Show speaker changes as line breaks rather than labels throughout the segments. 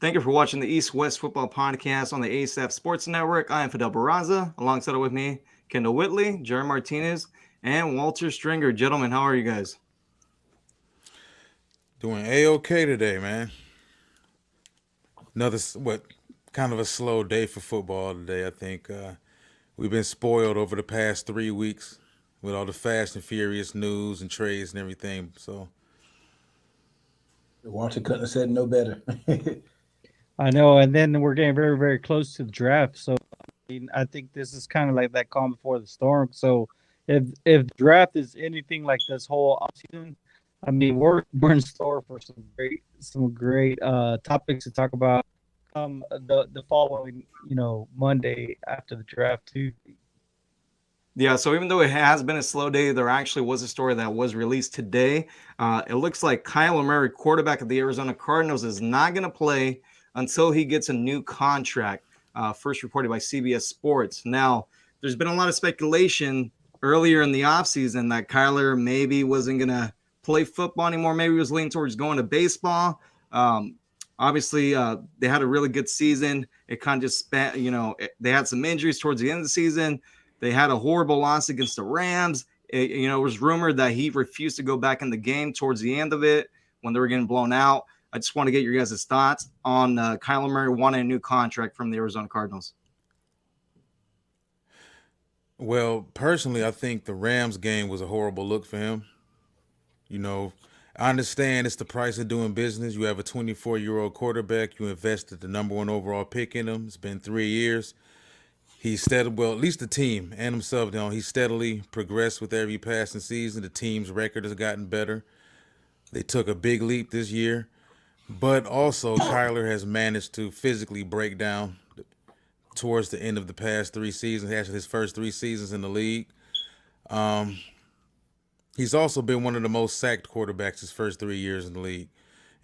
Thank you for watching the East West Football Podcast on the ASAP Sports Network. I am Fidel Barraza. Alongside with me, Kendall Whitley, Jerry Martinez, and Walter Stringer. Gentlemen, how are you guys?
Doing a-okay today, man. Another what kind of a slow day for football today. I think we've been spoiled over the past 3 weeks with all the fast and furious news and trades and everything. So
Walter couldn't have said no better.
I know, and then we're getting very, very close to the draft. So I think this is kind of like that calm before the storm. So if the draft is anything like this whole offseason, I mean we're in store for some great topics to talk about the following Monday after the draft too.
Yeah, so even though it has been a slow day, there actually was a story that was released today. It looks like Kyler Murray, quarterback of the Arizona Cardinals, is not going to play until he gets a new contract, first reported by CBS Sports. Now, there's been a lot of speculation earlier in the offseason that Kyler maybe wasn't going to play football anymore. Maybe he was leaning towards going to baseball. Obviously, they had a really good season. It kind of just spent, they had some injuries towards the end of the season. They had a horrible loss against the Rams. It was rumored that he refused to go back in the game towards the end of it when they were getting blown out. I just want to get your guys' thoughts on Kyler Murray wanting a new contract from the Arizona Cardinals.
well, personally, I think the Rams game was a horrible look for him. You know, I understand it's the price of doing business. You have a 24-year-old quarterback. You invested the number one overall pick in him. It's been 3 years. He's steady, well, at least the team and himself, he's steadily progressed with every passing season. The team's record has gotten better. They took a big leap this year. But also, Kyler has managed to physically break down towards the end of the past 3 seasons, actually his first 3 seasons in the league. Um, he's also been one of the most sacked quarterbacks his first 3 years in the league.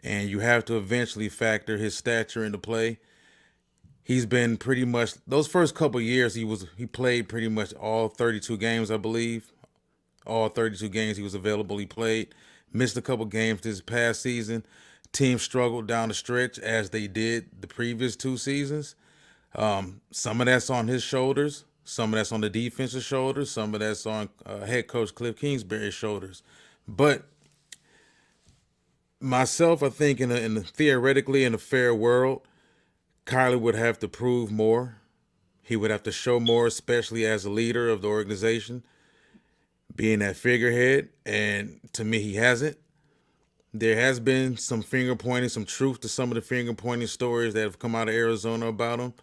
And you have to eventually factor his stature into play. He's been pretty much those first couple years he played pretty much all 32 games, I believe. All 32 games he was available, he played. Missed a couple games this past season. Team struggled down the stretch as they did the previous 2 seasons. Some of that's on his shoulders. Some of that's on the defense's shoulders. Some of that's on head coach Cliff Kingsbury's shoulders. But myself, I think theoretically in a fair world, Kyler would have to prove more. He would have to show more, especially as a leader of the organization, being that figurehead. And to me, he hasn't. There has been some finger pointing, some truth to some of the finger pointing stories that have come out of Arizona about him.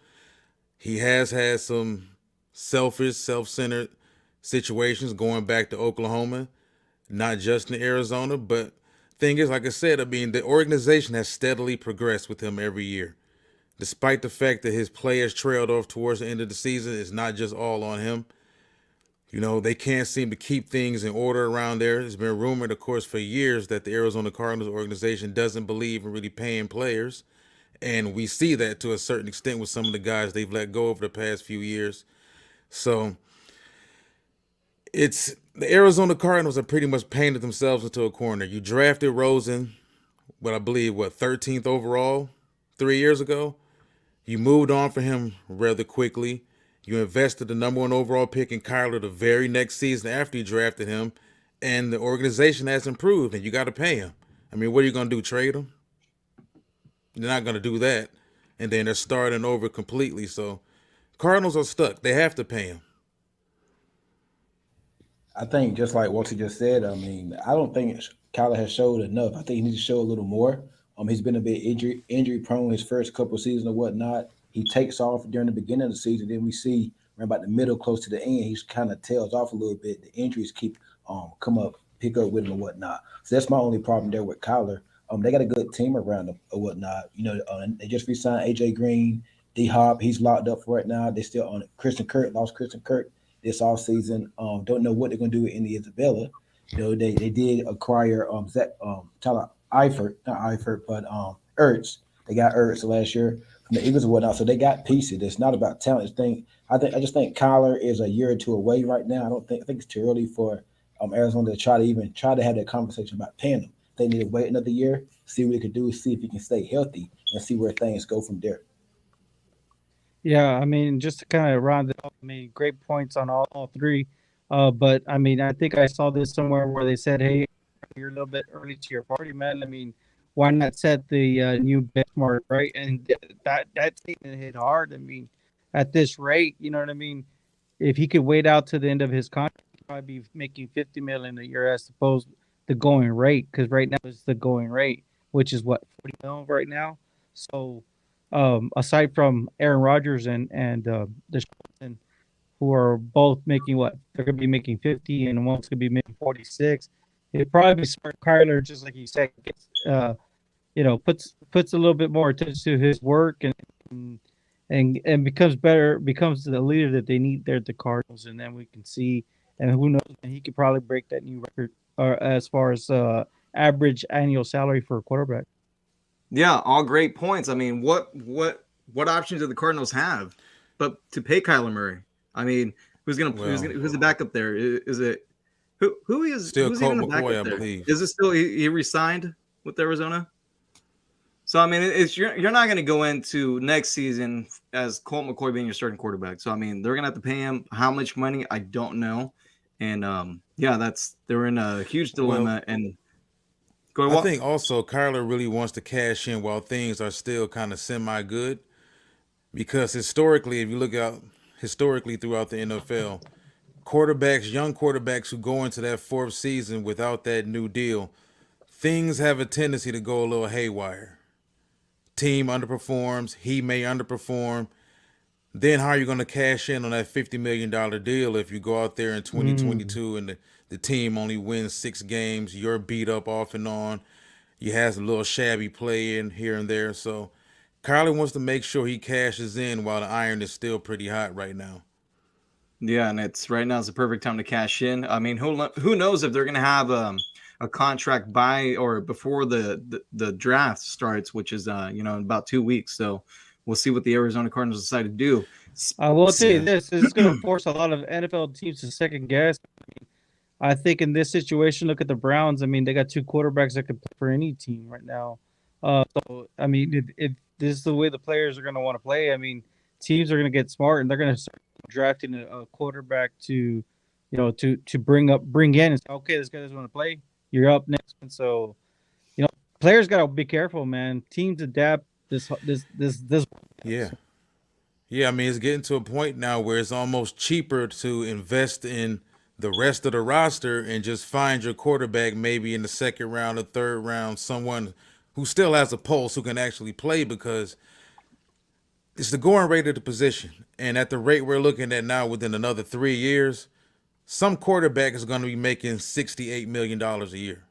He has had some selfish, self-centered situations going back to Oklahoma, not just in Arizona. But thing is, like I said, I mean, the organization has steadily progressed with him every year. Despite the fact that his play has trailed off towards the end of the season, it's not just all on him. They can't seem to keep things in order around there. It's been rumored, of course, for years that the Arizona Cardinals organization doesn't believe in really paying players. And we see that to a certain extent with some of the guys they've let go over the past few years. So it's the Arizona Cardinals have pretty much painted themselves into a corner. You drafted Rosen, I believe, 13th overall 3 years ago. You moved on for him rather quickly. You invested the number one overall pick in Kyler the very next season after you drafted him, and the organization has improved, and you got to pay him. I mean, what are you going to do, trade him? You're not going to do that. And then they're starting over completely. So Cardinals are stuck. They have to pay him.
I think just like Walter just said, I mean, I don't think Kyler has showed enough. I think he needs to show a little more. He's been a bit injury prone his first couple of seasons or whatnot. He takes off during the beginning of the season. Then we see right about the middle, close to the end, he's kind of tails off a little bit. The injuries keep come up, pick up with him and whatnot. So that's my only problem there with Kyler. They got a good team around him or whatnot. They just re-signed AJ Green, D Hop. He's locked up for right now. They still on it. Christian Kirk lost Christian Kirk this off season. Don't know what they're gonna do with Indy Isabella. They did acquire Zach Tyler Eifert, not Eifert, but Ertz. They got Ertz last year from the Eagles and whatnot. So they got pieces. It's not about talent. I just think Kyler is a year or two away right now. I think it's too early for Arizona to try to have that conversation about paying him. they need to wait another year, see what he can do, see if he can stay healthy, and see where things go from there.
Yeah, I mean, just to kind of round it up, I mean, great points on all three. But I mean, I think I saw this somewhere where they said, "Hey, you're a little bit early to your party, man." I mean, why not set the new benchmark, right? And that statement hit hard. I mean, at this rate, you know what I mean? If he could wait out to the end of his contract, he'd probably be making 50 million a year as opposed to the going rate. Because right now it's the going rate, which is what 40 million right now. So aside from Aaron Rodgers and Deshaun, who are both making what they're going to be making 50, and one's going to be making 46. It'd probably be smart. Kyler, just like you said, gets, puts a little bit more attention to his work and becomes better, becomes the leader that they need there at the Cardinals, and then we can see, and who knows, and he could probably break that new record as far as average annual salary for a quarterback.
Yeah, all great points. I mean, what options do the Cardinals have but to pay Kyler Murray? I mean, who's the backup there? Is it who is
still
who's
Colt
even the
McCoy,
backup
I
there?
believe.
Is it still he resigned with Arizona? So I mean, you're not going to go into next season as Colt McCoy being your starting quarterback. So I mean, they're going to have to pay him how much money? I don't know. And they're in a huge dilemma. And
I think also Kyler really wants to cash in while things are still kind of semi-good, because historically, if you look out historically throughout the NFL, young quarterbacks who go into that fourth season without that new deal, things have a tendency to go a little haywire. Team underperforms, he may underperform. Then how are you going to cash in on that $50 million deal if you go out there in 2022 and the team only wins 6 games, you're beat up off and on, you have a little shabby play in here and there. So Kyler wants to make sure he cashes in while the iron is still pretty hot right now.
Yeah, and right now is the perfect time to cash in. I mean, who knows if they're going to have a contract by or before the draft starts, which is in about 2 weeks. So we'll see what the Arizona Cardinals decide to do.
I will tell you this: it's going to force a lot of NFL teams to second guess. I think in this situation, look at the Browns. I mean, they got 2 quarterbacks that could play for any team right now. So I mean, if this is the way the players are going to want to play, I mean, teams are going to get smart and they're going to start drafting a quarterback to bring in and say, okay, this guy doesn't want to play. You're up next. And so, players got to be careful, man. Teams adapt. This.
Yeah. I mean, it's getting to a point now where it's almost cheaper to invest in the rest of the roster and just find your quarterback maybe in the second round or third round, someone who still has a pulse, who can actually play, because it's the going rate of the position. And at the rate we're looking at now, within another 3 years, some quarterback is going to be making $68 million a year.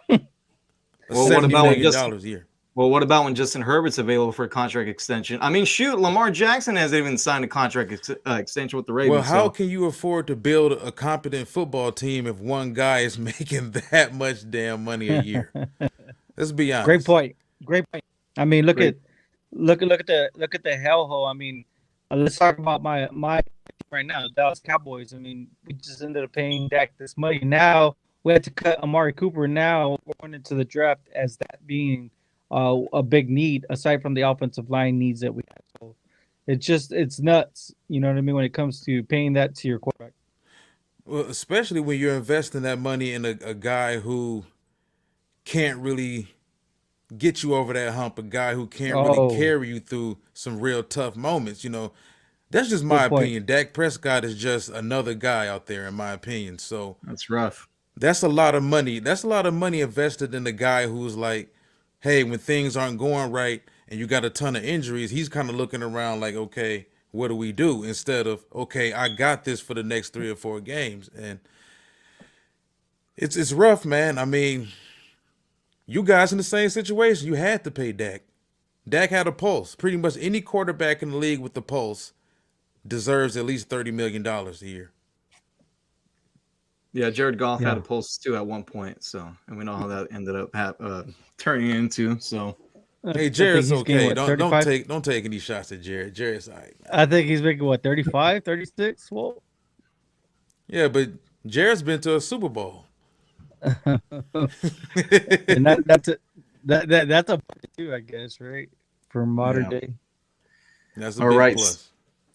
Well, what about
$70 a year?
Well, what about when Justin Herbert's available for a contract extension? I mean, shoot, Lamar Jackson hasn't even signed a contract extension with the Ravens.
Well, how can you afford to build a competent football team if one guy is making that much damn money a year? Let's be honest.
Great point. I mean, look at the hellhole. I mean, let's talk about my right now, the Dallas Cowboys. I mean, we just ended up paying Dak this money. Now we had to cut Amari Cooper. Now we're going into the draft as that being a big need aside from the offensive line needs that we have. So it's nuts. You know what I mean? When it comes to paying that to your quarterback.
Well, especially when you're investing that money in a guy who can't really get you over that hump, a guy who can't really carry you through some real tough moments. That's just my opinion. Dak Prescott is just another guy out there, in my opinion. So
that's rough.
That's a lot of money. That's a lot of money invested in a guy who's like, hey, when things aren't going right and you got a ton of injuries, he's kind of looking around like, okay, what do we do? Instead of, okay, I got this for the next 3 or 4 games. And it's rough, man. I mean, you guys in the same situation. You had to pay Dak. Dak had a pulse. Pretty much any quarterback in the league with the pulse deserves at least $30 million a year.
Yeah, Jared Goff had a pulse too at one point. So, and we know how that ended up turning into. So,
hey, Jared's okay. Don't take any shots at Jared. Jared's all right, man.
I think he's making 35, 36? Well,
yeah, but Jared's been to a Super Bowl.
And that's a part too, I guess, right? For modern
Yeah.
day.
That's a
All
big
right.
plus.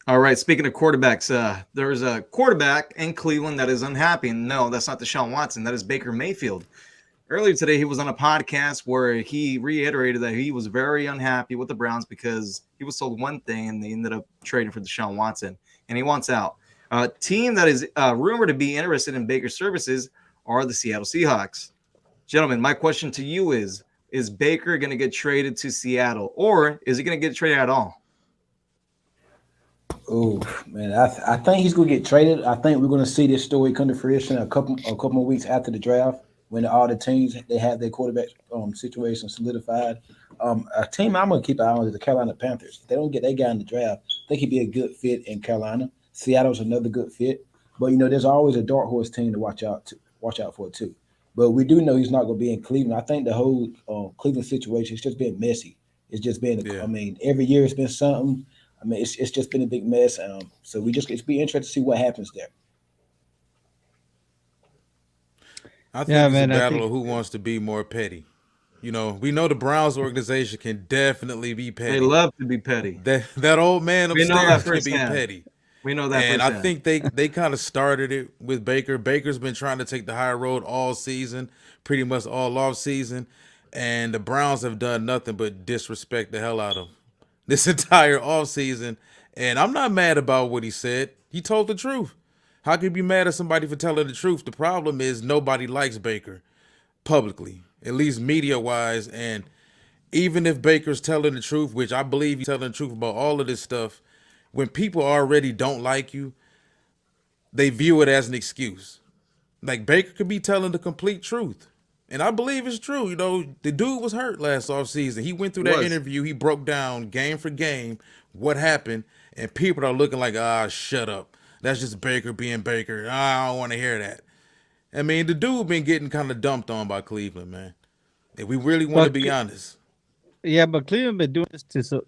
All right. Speaking of quarterbacks, there's a quarterback in Cleveland that is unhappy. No, that's not Deshaun Watson. That is Baker Mayfield. Earlier today, he was on a podcast where he reiterated that he was very unhappy with the Browns because he was told one thing and they ended up trading for Deshaun Watson, and he wants out. A team that is rumored to be interested in Baker's services are the Seattle Seahawks. Gentlemen, my question to you is Baker going to get traded to Seattle, or is he going to get traded at all?
Oh man, I think he's gonna get traded. I think we're gonna see this story come to fruition a couple of weeks after the draft when all the teams they have their quarterback situation solidified. A team I'm gonna keep an eye on is the Carolina Panthers. If they don't get that guy in the draft, they could be a good fit in Carolina. Seattle's another good fit, but there's always a dark horse team to watch out for too. But we do know he's not gonna be in Cleveland. I think the whole Cleveland situation has just been messy. It's just been,
Yeah.
I mean, every year it's been something. I mean, it's just been a big mess. So it's be interested to see what happens there.
I think
Yeah,
it's a
man. I
battle
think
of who wants to be more petty. We know the Browns organization can definitely be
They
petty.
love to be petty.
That old man
We know that
upstairs can be
firsthand.
petty.
We know that
And I
firsthand.
think they kind of started it with Baker. Baker's been trying to take the high road all season, pretty much all off season, and the Browns have done nothing but disrespect the hell out of him this entire off season. And I'm not mad about what he said. He told the truth. How can you be mad at somebody for telling the truth? The problem is nobody likes Baker publicly, at least media wise. And even if Baker's telling the truth, which I believe he's telling the truth about all of this stuff, when people already don't like you, they view it as an excuse. Like Baker could be telling the complete truth. And I believe it's true. The dude was hurt last offseason. He went through that
Was.
interview. He broke down game for game what happened. And people are looking like, shut up. That's just Baker being Baker. I don't want to hear that. I mean, the dude been getting kind of dumped on by Cleveland, man. If we really want to
But
be honest.
yeah, but Cleveland been doing this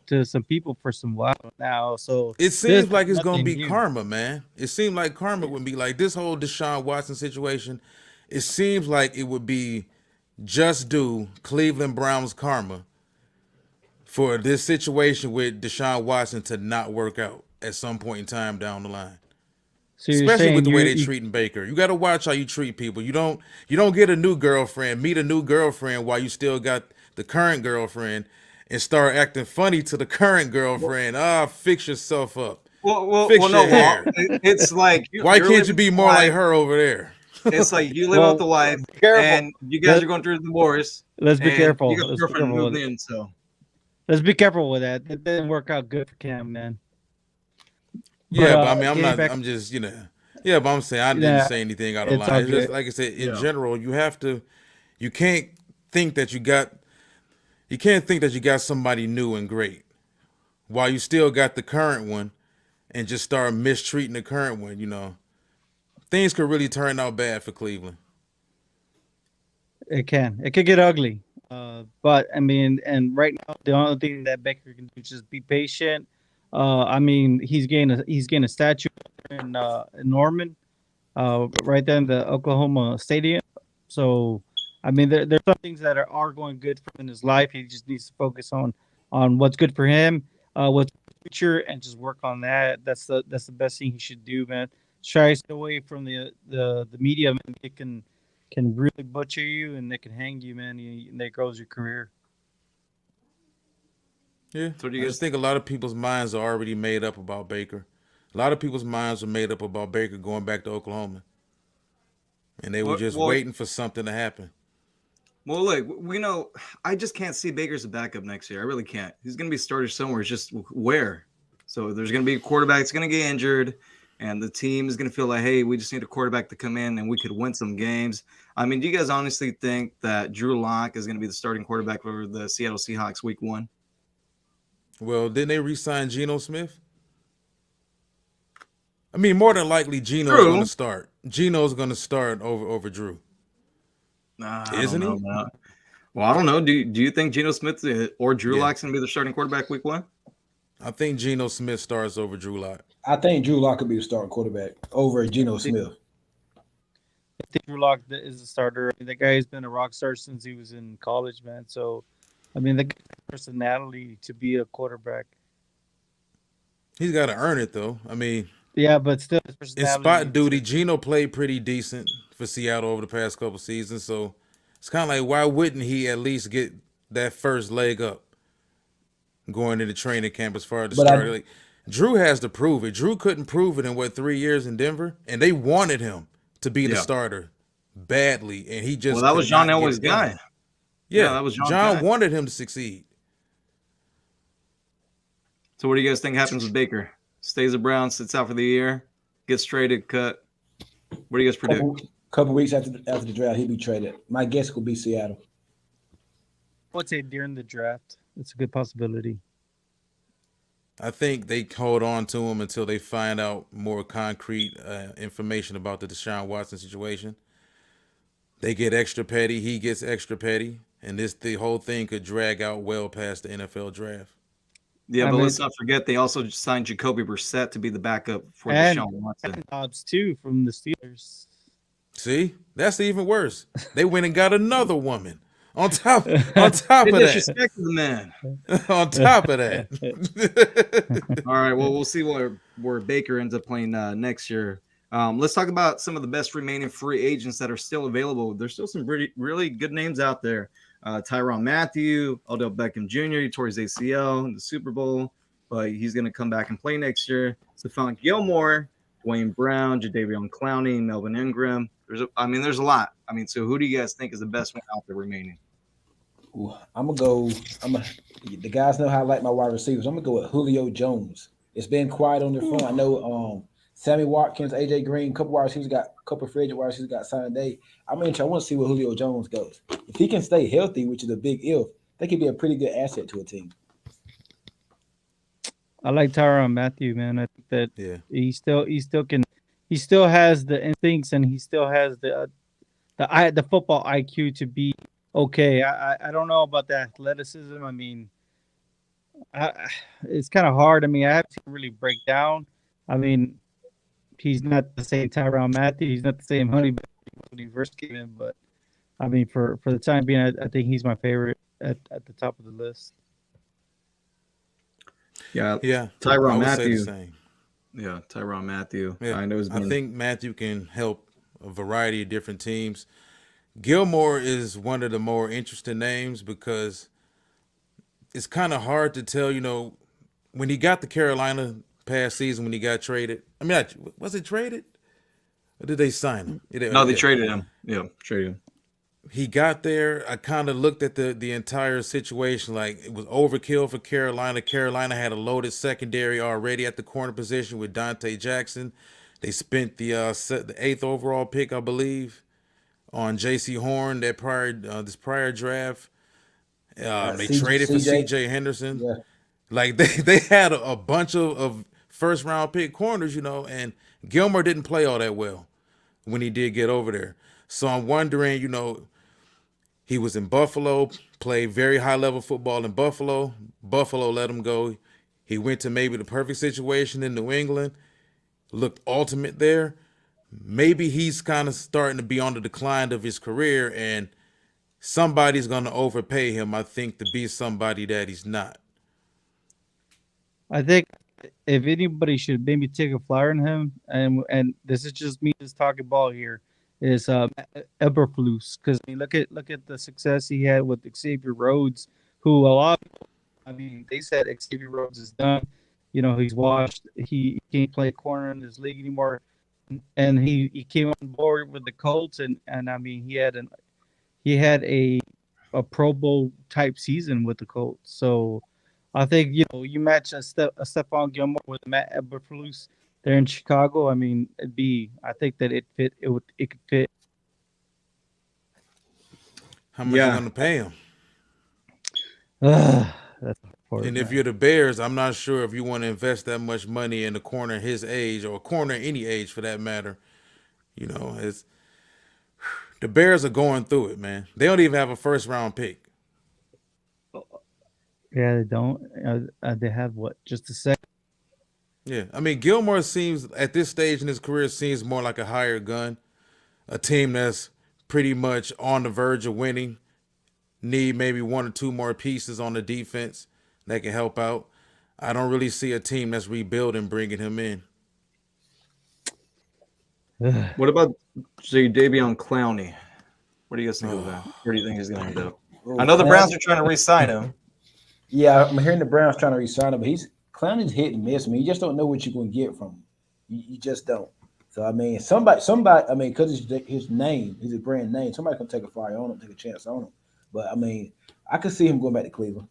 to some people for some while now. So
It
this
seems
is
like it's gonna
nothing
be
new.
karma, man. It seemed like karma would be like this whole Deshaun Watson situation. It seems like it would be just due Cleveland Browns karma for this situation with Deshaun Watson to not work out at some point in time down the line.
So you're
Especially
saying
with the way
you
they treating Baker. You got to watch how you treat people. You don't get a new girlfriend, meet a new girlfriend while you still got the current girlfriend and start acting funny to the current girlfriend. Fix yourself up. Fix
No.
your hair.
It's like
Why
you're
can't you
living
be
with
more
the
like
wife.
her over there?
It's like you live with the wife,
be careful.
and you guys
Let-
are going through a divorce.
Let's be
and
careful.
You got a
Let's be
girlfriend
careful.
moved in, so
Let's be careful with that. That didn't work out good for Cam, man.
Yeah, but I mean, I'm
getting
not.
back-
I'm just, Yeah, but I'm saying I didn't
Yeah,
say anything out of
it's
line.
all
It's just
good.
like I said. In
Yeah.
general, you can't think that you got somebody new and great while you still got the current one, and just start mistreating the current one. Things could really turn out bad for Cleveland.
It can. It could get ugly. But I mean, and right now the only thing that Baker can do is just be patient. I mean, he's getting a statue in Norman, right there in the Oklahoma Stadium. So, I mean, there's some things that are going good for him in his life. He just needs to focus on what's good for him, what's the future, and just work on that. That's the best thing he should do, man. Try to stay away from the media, man. It can really butcher you and they can hang you, man. And that grows your career.
Yeah,
So do you
I
guys-
just think a lot of people's minds are already made up about Baker. A lot of people's minds are made up about Baker going back to Oklahoma, and they were
Well-
just
well-
waiting for something to happen.
Well, look, we know I just can't see Baker as a backup next year. I really can't. He's going to be starter somewhere. It's just where. So there's going to be a quarterback that's going to get injured, and the team is going to feel like, hey, we just need a quarterback to come in and we could win some games. I mean, do you guys honestly think that Drew Lock is going to be the starting quarterback for the Seattle Seahawks week 1?
Well, didn't they re-sign Geno Smith? I mean, more than likely, Geno's
True.
going to start. Geno's going to start over Drew. Isn't he?
Man. Well, I don't know. Do you think Geno Smith or Drew
Yeah.
Lock's going to be the starting quarterback week 1?
I think Geno Smith starts over Drew Lock.
I think Drew Lock could be the starting quarterback over Geno Smith.
think Drew Lock is a starter. I mean, that guy has been a rock star since he was in college, man. So, I mean, the personality to be a quarterback.
He's got to earn it though. I mean,
Yeah, but still, his
in
personality.
spot duty, Gino played pretty decent for Seattle over the past couple seasons. So it's kind of like, why wouldn't he at least get that first leg up going into training camp as far as the
But
starter?
I
Like, Drew has to prove it. Drew couldn't prove it in 3 years in Denver, and they wanted him to be the
Yeah.
starter badly, and he just
Well, that
could
was John
not get
Elway's
it done.
guy.
Yeah,
that was John's
John
guy.
wanted him to succeed.
So what do you guys think happens with Baker? Stays a Brown, sits out for the year, gets traded, cut. What do you guys predict?
couple weeks after the draft, he'll be traded. My guess will be Seattle.
I would say during the draft, it's a good possibility.
I think they hold on to him until they find out more concrete information about the Deshaun Watson situation. They get extra petty, he gets extra petty, and the whole thing could drag out well past the NFL draft.
Yeah,
I
but
mean-
let's not forget they also signed Jacoby Brissett to be the backup for
And-
Deshaun Watson.
And Dobbs too from the Steelers.
See, that's even worse. They went and got another woman on top
They
of that.
disrespected the man.
On top of that.
All right, well, we'll see where Baker ends up playing next year. Let's talk about some of the best remaining free agents that are still available. There's still some really good names out there. Tyrann Mathieu, Odell Beckham Jr., he tore his ACL in the Super Bowl, but he's going to come back and play next year. Stephon Gilmore, Dwayne Brown, Jadeveon Clowney, Melvin Ingram. There's a lot. I mean, so who do you guys think is the best one out there remaining?
Ooh, the guys know how I like my wide receivers. I'm gonna go with Julio Jones. It's been quiet on their front. I know Sammy Watkins, AJ Green, couple wide receivers got couple free agent wide receivers got signed today. I want to see where Julio Jones goes. If he can stay healthy, which is a big if, that could be a pretty good asset to a team.
I like Tyrann Mathieu, man. I think that
Yeah.
he still has the instincts and he still has the football IQ to be okay. I don't know about the athleticism. I mean, it's kind of hard. I mean, I have to really break down. I mean, he's not the same Tyrann Mathieu. He's not the same Honey when he first came in. But I mean, for the time being, I think he's my favorite at the top of the list.
Yeah,
Yeah.
Tyrann
I would say
Mathieu.
the same.
Yeah, Tyrann Mathieu.
Yeah.
I know he's
I
been.
think Matthew can help a variety of different teams. Gilmore is one of the more interesting names because it's kind of hard to tell, when he got to Carolina past season when he got traded. I mean, was it traded? Or did they sign him?
No, they traded him. Yeah, traded him.
He got there. I kind of looked at the entire situation like it was overkill for Carolina. Carolina had a loaded secondary already at the corner position with Dante Jackson. They spent the 8th overall pick, I believe, on J.C. Horn this prior draft. They traded for C.J. Henderson.
Yeah.
Like they had a bunch of first round pick corners, and Gilmore didn't play all that well when he did get over there. So I'm wondering, he was in Buffalo, played very high level football in Buffalo. Buffalo let him go. He went to maybe the perfect situation in New England, looked ultimate there. Maybe he's kind of starting to be on the decline of his career, and somebody's going to overpay him, I think, to be somebody that he's not.
I think if anybody should maybe take a flyer on him, and this is just me just talking ball here, is Eberflus, because I mean look at the success he had with Xavier Rhodes, who a lot of people, I mean they said Xavier Rhodes is done, he's washed, he can't play corner in this league anymore, and he came on board with the Colts, and I mean he had a Pro Bowl type season with the Colts, so I think you match a Stephon Gilmore with Matt Eberflus there in Chicago. I mean, I think that it could fit.
How much
Yeah.
you going to pay him?
That's hard,
And if
man.
you're the Bears, I'm not sure if you want to invest that much money in a corner his age or a corner any age for that matter. It's the Bears are going through it, man. They don't even have a first round pick.
Yeah, they don't. They have what? Just a second.
Yeah, I mean Gilmore seems at this stage in his career seems more like a hired gun. a team that's pretty much on the verge of winning, need maybe one or two more pieces on the defense that can help out. I don't really see a team that's rebuilding bringing him in.
What about Davion Clowney? What do you guys think of that? Where do you think he's going to end up?
Well,
I know the
Clowney-
Browns are trying to re-sign him.
Yeah, I'm hearing the Browns trying to resign him, but Clowney's hit and miss. I mean, you just don't know what you're going to get from him. You just don't. So I mean, somebody. I mean, because his name, he's a brand name. Somebody can take a flyer on him, take a chance on him. But I mean, I could see him going back to Cleveland.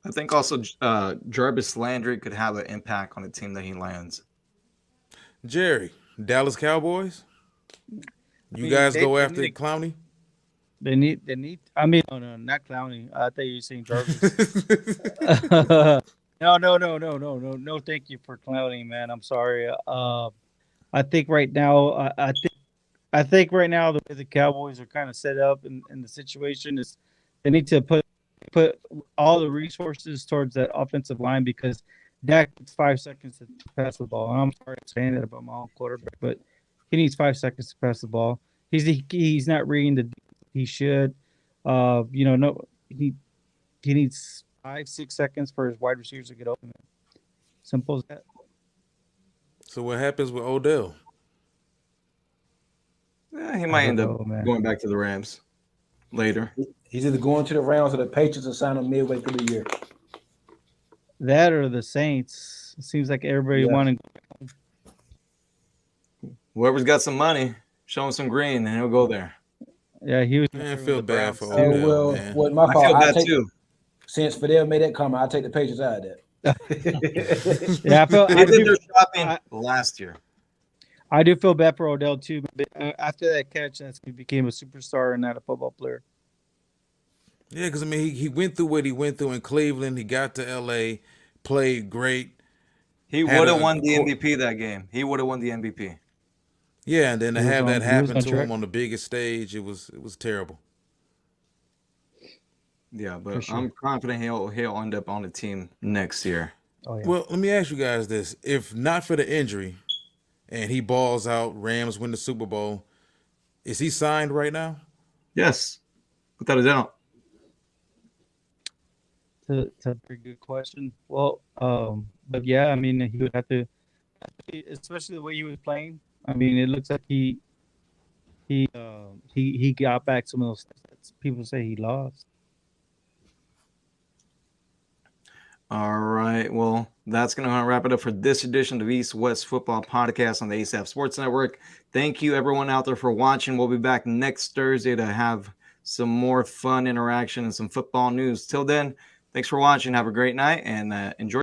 I think also Jarvis Landry could have an impact on the team that he lands.
Jerry, Dallas Cowboys. You
mean,
guys
they-
go
they
after
need-
Clowney?
They need. I mean, no, not Clowney. I thought you were saying Jarvis. No. Thank you for Clowney, man. I'm sorry. I think right now, I think right now the way the Cowboys are kind of set up in the situation is they need to put all the resources towards that offensive line because Dak needs 5 seconds to pass the ball. And I'm sorry I'm saying that about my own quarterback, but he needs 5 seconds to pass the ball. He's not reading the he should. He needs 5-6 seconds for his wide receivers to get open. Simple as that.
So what happens with Odell?
He might end up
know, man.
going back to the Rams later.
He's either going to the Rams or the Patriots and sign him midway through the year.
That or the Saints. It seems like everybody
Yeah.
wanting.
Whoever's got some money, show him some green, and he'll go there.
Yeah, he was.
Man, I feel bad for
Browns.
Oh
Odell,
well,
man.
what my
I
fault.
feel
I
bad
take
too.
since Fidel made that comment, I'll take the Patriots out of that.
Yeah,
They did their shopping last year.
I do feel bad for Odell too. But after that catch, that's when he became a superstar and not a football player.
Yeah, because I mean, he went through what he went through in Cleveland. He got to LA, played great.
He
Had
would have
a
won the
cor-
MVP that game. He would have won the MVP.
Yeah, and then to
He was
have
on-
that
he was
happen
on
to
track.
him on the biggest stage, it was terrible.
Yeah,
For
but
sure.
I'm confident he'll end up on the team next year.
Oh yeah.
Well, let me ask you guys this: if not for the injury, and he balls out, Rams win the Super Bowl, is he signed right now?
Without a doubt.
It's a pretty good question. Well, but yeah, I mean, he would have to, especially the way he was playing. I mean, it looks like he got back some of those stats people say he lost.
All right. Well, that's going to wrap it up for this edition of East West Football Podcast on the ASAP Sports Network. Thank you, everyone out there, for watching. We'll be back next Thursday to have some more fun interaction and some football news. Till then, thanks for watching. Have a great night and enjoy.